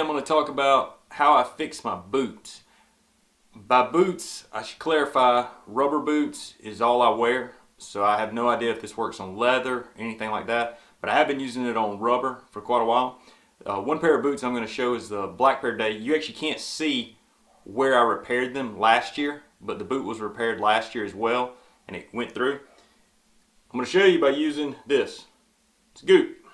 I'm going to talk about how I fix my boots. By boots, I should clarify, rubber boots is all I wear, so I have no idea if this works on leather, anything like that, but I have been using it on rubber for quite a while. One pair of boots I'm going to show is the black pair today. You actually can't see where I repaired them last year, but the boot was repaired last year as well, and it went through. I'm going to show you by using this. It's Goop.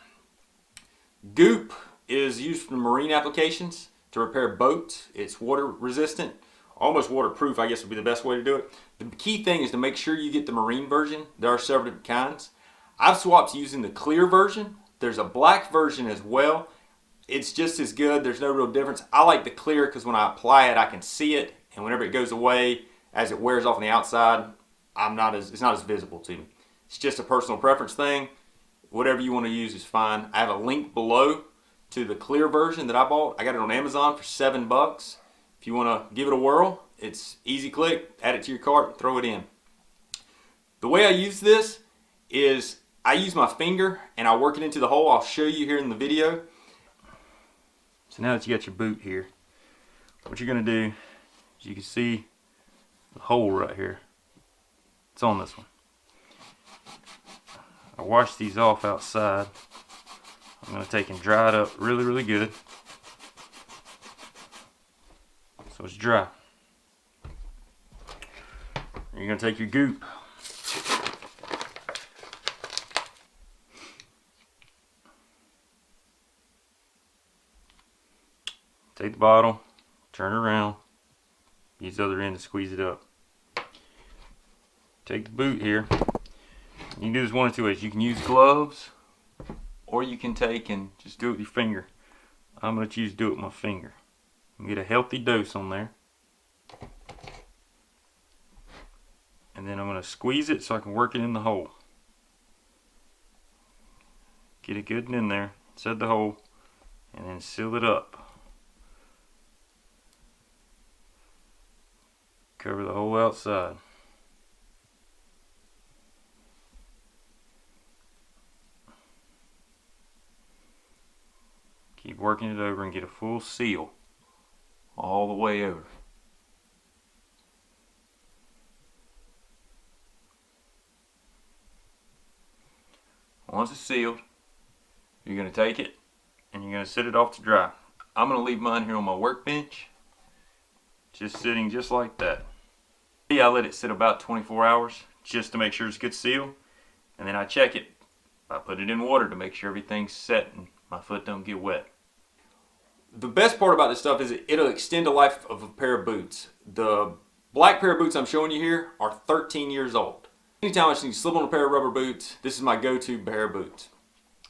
Goop is used for marine applications to repair boats. It's water resistant, almost waterproof, I guess would be the best way to do it. The key thing is to make sure you get the marine version. There are several different kinds. I've swapped using the clear version. There's a black version as well. It's just as good. There's no real difference. I like the clear because when I apply it, I can see it, and whenever it goes away, as it wears off on the outside, it's not as visible to me. It's just a personal preference thing. Whatever you want to use is fine. I have a link below to the clear version that I bought. I got it on Amazon for $7. If you want to give it a whirl, it's easy click, add it to your cart, throw it in. The way I use this is I use my finger and I work it into the hole. I'll show you here in the video. So now that you got your boot here, what you're going to do is you can see the hole right here. It's on this one. I wash these off outside. I'm going to take and dry it up really good. So it's dry. You're going to take your Goop. Take the bottle, turn it around, use the other end to squeeze it up. Take the boot here. You can do this one of two ways. You can use gloves, or you can take and just do it with your finger. I'm going to choose to do it with my finger. Get a healthy dose on there. And then I'm going to squeeze it so I can work it in the hole. Get it good and in there, inside the hole, and then seal it up. Cover the whole outside. Keep working it over and get a full seal all the way over. Once it's sealed, you're going to take it and you're going to set it off to dry. I'm going to leave mine here on my workbench, just sitting just like that. I let it sit about 24 hours just to make sure it's a good seal, and then I check it. I put it in water to make sure everything's set and my foot don't get wet. The best part about this stuff is it'll extend the life of a pair of boots. The black pair of boots I'm showing you here are 13 years old. Anytime I just need to slip on a pair of rubber boots, this is my go-to pair of boots.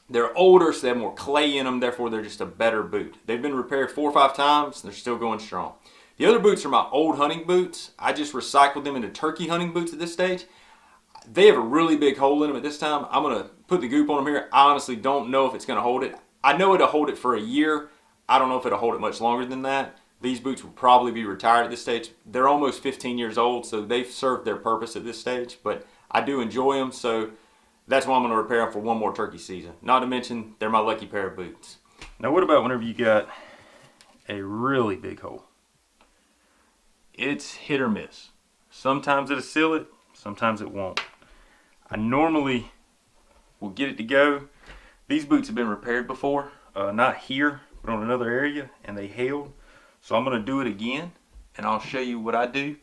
They're older, so they have more clay in them, therefore they're just a better boot. They've been repaired 4 or 5 times, and they're still going strong. The other boots are my old hunting boots. I just recycled them into turkey hunting boots at this stage. They have a really big hole in them at this time. I'm going to put the Goop on them here. I honestly don't know if it's going to hold it. I know it'll hold it for a year. I don't know if it'll hold it much longer than that. These boots will probably be retired at this stage. They're almost 15 years old, so they've served their purpose at this stage, but I do enjoy them, so that's why I'm going to repair them for one more turkey season. Not to mention, they're my lucky pair of boots. Now what about whenever you got a really big hole? It's hit or miss. Sometimes it'll seal it, sometimes it won't. I normally will get it to go. These boots have been repaired before, not here, but on another area, and they held. So I'm going to do it again, and I'll show you what I do.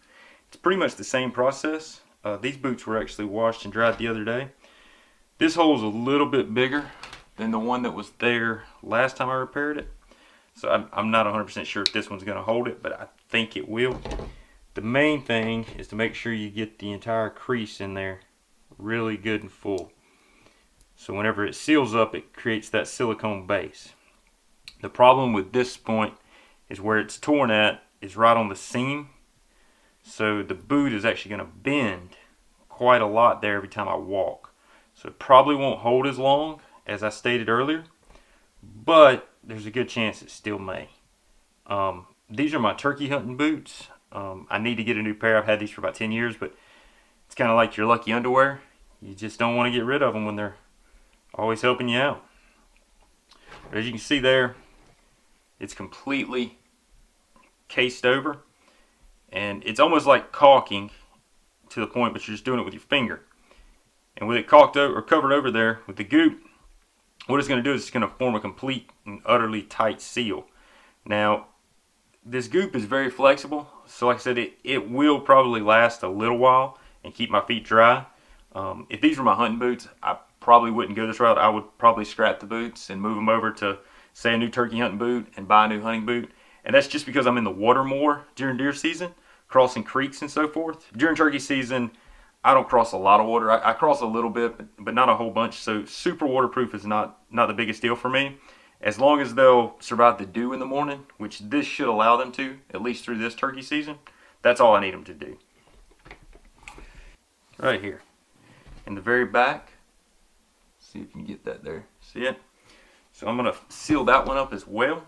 It's pretty much the same process. These boots were actually washed and dried the other day. This hole is a little bit bigger than the one that was there last time I repaired it. So I'm not 100% sure if this one's going to hold it, but I think it will. The main thing is to make sure you get the entire crease in there really good and full. So whenever it seals up, it creates that silicone base. The problem with this point is where it's torn at is right on the seam. So the boot is actually going to bend quite a lot there every time I walk. So it probably won't hold as long as I stated earlier, but there's a good chance it still may. These are my turkey hunting boots. I need to get a new pair. I've had these for about 10 years, but it's kind of like your lucky underwear. You just don't want to get rid of them when they're always helping you out. But as you can see there, It's completely cased over, and it's almost like caulking to the point, but you're just doing it with your finger. And with it caulked over or covered over there with the goop, what it's going to do is it's going to form a complete and utterly tight seal. Now, this goop is very flexible, so like I said, it will probably last a little while and keep my feet dry. If these were my hunting boots, I probably wouldn't go this route. I would probably scrap the boots and move them over to, say, a new turkey hunting boot and buy a new hunting boot. And that's just because I'm in the water more during deer season, crossing creeks and so forth. During turkey season, I don't cross a lot of water. I cross a little bit, but not a whole bunch. So super waterproof is not the biggest deal for me. As long as they'll survive the dew in the morning, which this should allow them to, at least through this turkey season, that's all I need them to do. Right here, in the very back, see if you can get that there. See it? So I'm going to seal that one up as well.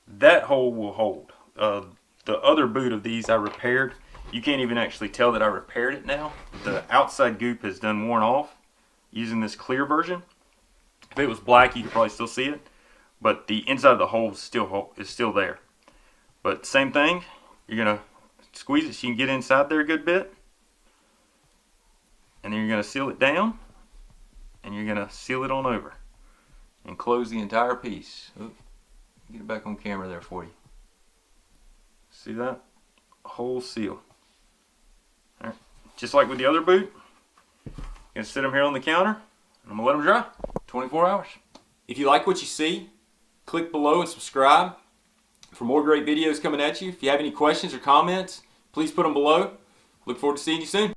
That hole will hold. The other boot of these I repaired. You can't even actually tell that I repaired it now. The outside goop has done worn off using this clear version. If it was black, you could probably still see it. But the inside of the hole is still there. But same thing, you're going to squeeze it so you can get inside there a good bit. And then you're going to seal it down. And you're going to seal it on over. And close the entire piece. Oop, get it back on camera there for you. See that? Whole seal. All right. Just like with the other boot, I'm going to sit them here on the counter. And I'm going to let them dry 24 hours. If you like what you see, click below and subscribe for more great videos coming at you. If you have any questions or comments, please put them below. Look forward to seeing you soon.